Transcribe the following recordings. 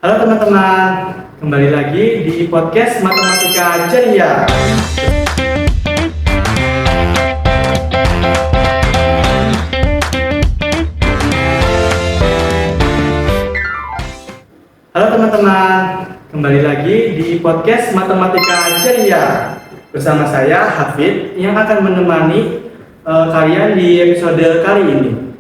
Halo teman-teman, kembali lagi di podcast Matematika Ceria. Halo teman-teman, kembali lagi di podcast Matematika Ceria. Bersama saya Hafid yang akan menemani kalian di episode kali ini.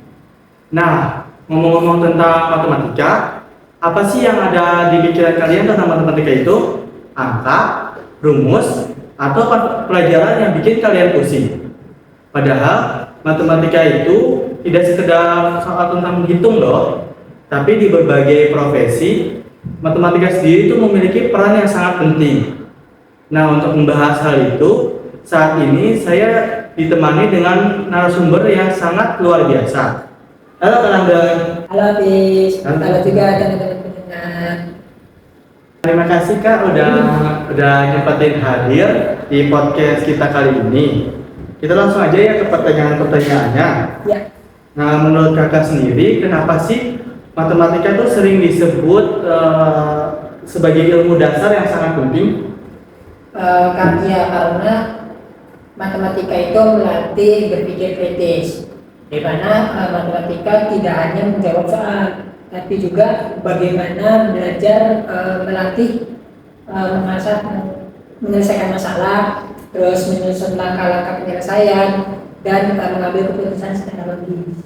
Nah, ngomong-ngomong tentang matematika, apa sih yang ada di pikiran kalian tentang matematika itu? Angka, rumus, atau pelajaran yang bikin kalian pusing? Padahal matematika itu tidak sekedar soal tentang menghitung loh, tapi di berbagai profesi, matematika sendiri itu memiliki peran yang sangat penting. Nah, untuk membahas hal itu, saat ini saya ditemani dengan narasumber yang sangat luar biasa. Halo Kak Langgeng. Halo Fis, halo juga teman-teman pendengar. Terima kasih Kak udah nyempetin hadir di podcast kita kali ini. Kita langsung aja ya ke pertanyaan-pertanyaannya. Ya. Nah, menurut Kakak sendiri, kenapa sih matematika itu sering disebut sebagai ilmu dasar yang sangat penting? Karena matematika itu melatih berpikir kritis, di mana matematika tidak hanya menjawab soal, tapi juga bagaimana belajar melatih menyelesaikan masalah, terus menyusun langkah-langkah penyelesaian, dan mengambil keputusan secara logis.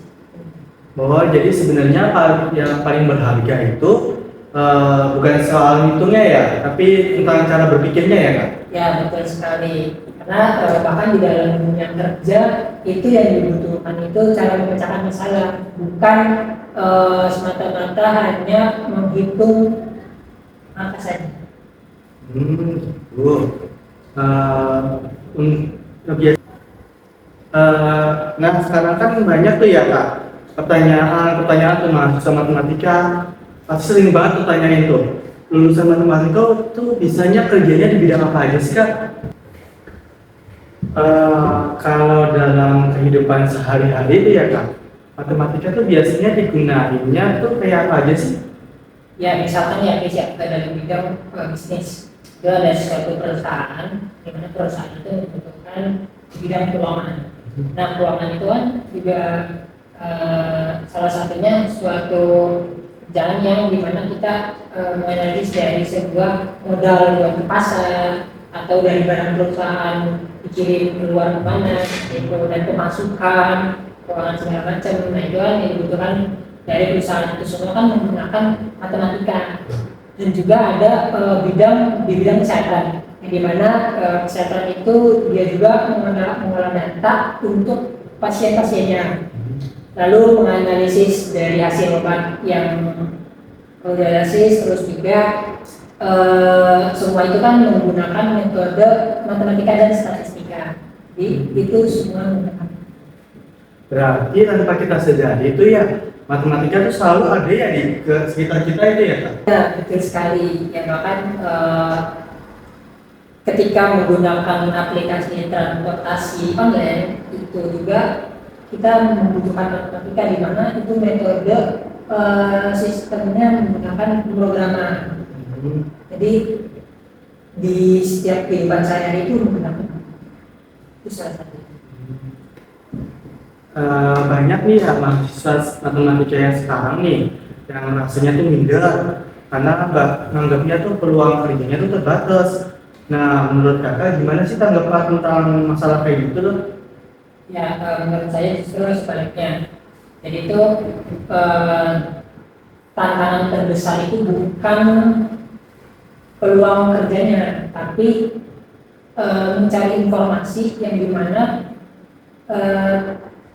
Bahwa jadi sebenarnya yang paling berharga itu bukan soal hitungnya ya, tapi tentang cara berpikirnya ya Kak? Ya, betul sekali. Karena bahkan di dalam dunia kerja itu yang dibutuhkan itu cara memecahkan masalah, bukan semata-mata hanya menghitung angka saja. Nah sekarang kan banyak tuh ya Kak pertanyaan tuh mahasiswa matematika pasti sering banget tuh tanyain tuh, lulusan matematika tuh bisanya kerjanya di bidang apa aja sih Kak? Kalau dalam kehidupan sehari-hari itu ya Kak, matematika tuh biasanya digunainnya tuh kayak apa aja sih? Ya, misalkan ya dalam bidang bisnis, itu ada suatu perusahaan, di mana perusahaan itu membutuhkan bidang keuangan. Nah, keuangan itu kan juga salah satunya suatu jalan yang dimana kita menganalisis dari sebuah modal buat ke pasar atau dari barang perusahaan dikirim keluar kemana, itu dan pemasukan keuangan segala macam. Nah, itu kan yang dibutuhkan dari perusahaan itu semua kan menggunakan matematika. Dan juga ada di bidang kesehatan, yang dimana kesehatan itu dia juga mengolah data untuk pasien-pasiennya, lalu menganalisis dari hasil obat yang dianalisis, terus juga semua itu kan menggunakan metode matematika dan statistika. Jadi itu semua menggunakan. Berarti tanpa kita sadari itu ya matematika itu selalu ada ya di sekitar kita itu ya Kak? Ya, betul sekali. Ya, bahkan ketika menggunakan aplikasi transportasi online itu juga kita membutuhkan matematika, di mana itu metode sistemnya menggunakan pemrograman. Jadi di setiap kehidupan sehari-hari itu menggunakan itu salah satu. Banyak nih ya mahasiswa matematika yang sekarang nih yang rasanya tuh minder karena menganggapnya tuh peluang kerjanya tuh terbatas. Nah, menurut Kakak gimana sih tanggapan tentang masalah kayak gitu tuh? Ya, menurut saya justru sebaliknya. Jadi itu tantangan terbesar itu bukan peluang kerjanya, tapi mencari informasi yang dimana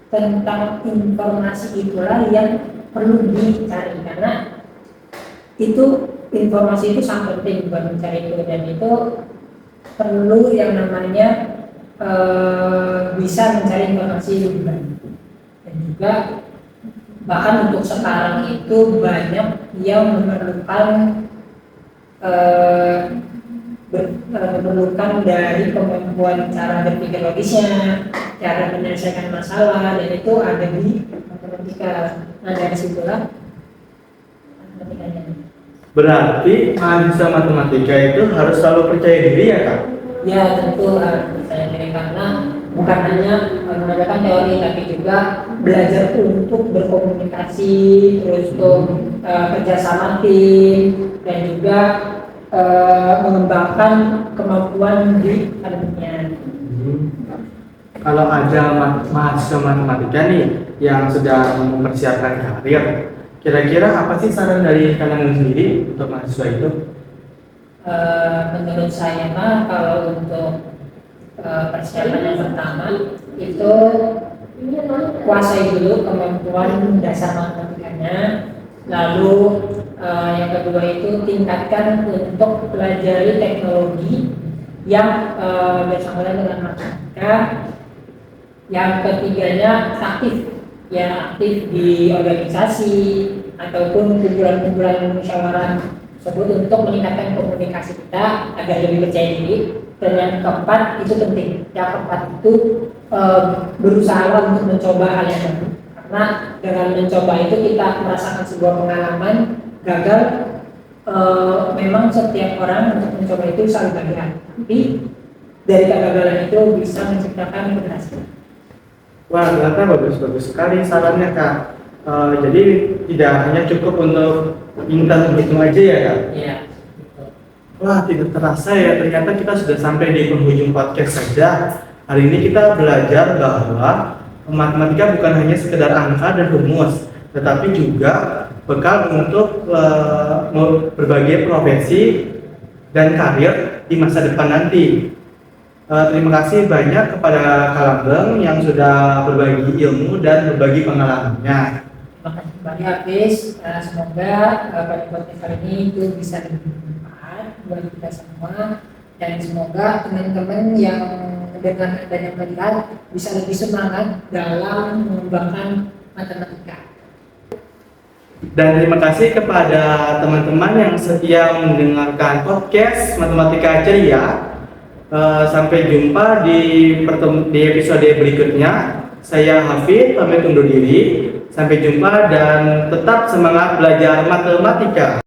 tentang informasi itulah yang perlu dicari, karena itu informasi itu sangat penting buat mencari itu, dan itu perlu yang namanya bisa mencari informasi lebih banyak. Dan juga bahkan untuk sekarang itu banyak yang memerlukan dari kemampuan cara berpikir logisnya, cara menyelesaikan masalah, dan itu ada di matematika. Nah, dari situlah matematikanya. Berarti mahasiswa matematika itu harus selalu percaya diri ya Kak? Ya tentu harus percaya diri karena bukan hanya menggunakan teori tapi juga belajar untuk berkomunikasi, terus untuk kerjasama tim dan juga mengembangkan kemampuan di akademiknya. Kalau ada mahasiswa matematika nih yang sedang mempersiapkan karir, kira-kira apa sih saran dari kalian sendiri untuk mahasiswa itu? Menurut saya mah kalau untuk persiapan yang pertama itu kuasai dulu kemampuan dasar matematikanya, lalu yang kedua itu tingkatkan untuk pelajari teknologi yang bersangkutan dengan matematika. Yang ketiganya aktif di organisasi ataupun kumpulan-kumpulan musyawarah tersebut untuk meningkatkan komunikasi kita agar lebih percaya diri. Dan yang keempat itu penting, yang keempat itu berusaha untuk mencoba hal yang baru, karena dengan mencoba itu kita merasakan sebuah pengalaman gagal. Memang setiap orang untuk mencoba itu selalu gagal, tapi dari kegagalan itu bisa menciptakan keberhasilan. Wah, ternyata bagus sekali sarannya Kak. Jadi tidak hanya cukup untuk pintar menghitung aja ya Kak? Iya. Wah, tidak terasa ya, ternyata kita sudah sampai di penghujung podcast saja. Hari ini kita belajar bahwa matematika bukan hanya sekedar angka dan rumus, tetapi juga bekal untuk berbagai profesi dan karir di masa depan nanti. Terima kasih banyak kepada Kak Langgeng yang sudah berbagi ilmu dan berbagi pengalamannya. Terima kasih kembali Hafiz. Semoga pada podcast kali ini itu bisa lebih bermanfaat bagi kita semua, dan semoga teman-teman yang mendengar dan yang melihat bisa lebih semangat dalam mengembangkan matematika. Dan terima kasih kepada teman-teman yang setia mendengarkan podcast Matematika Ceria. Sampai jumpa di episode berikutnya. Saya Hafid, pamit undur diri. Sampai jumpa dan tetap semangat belajar matematika.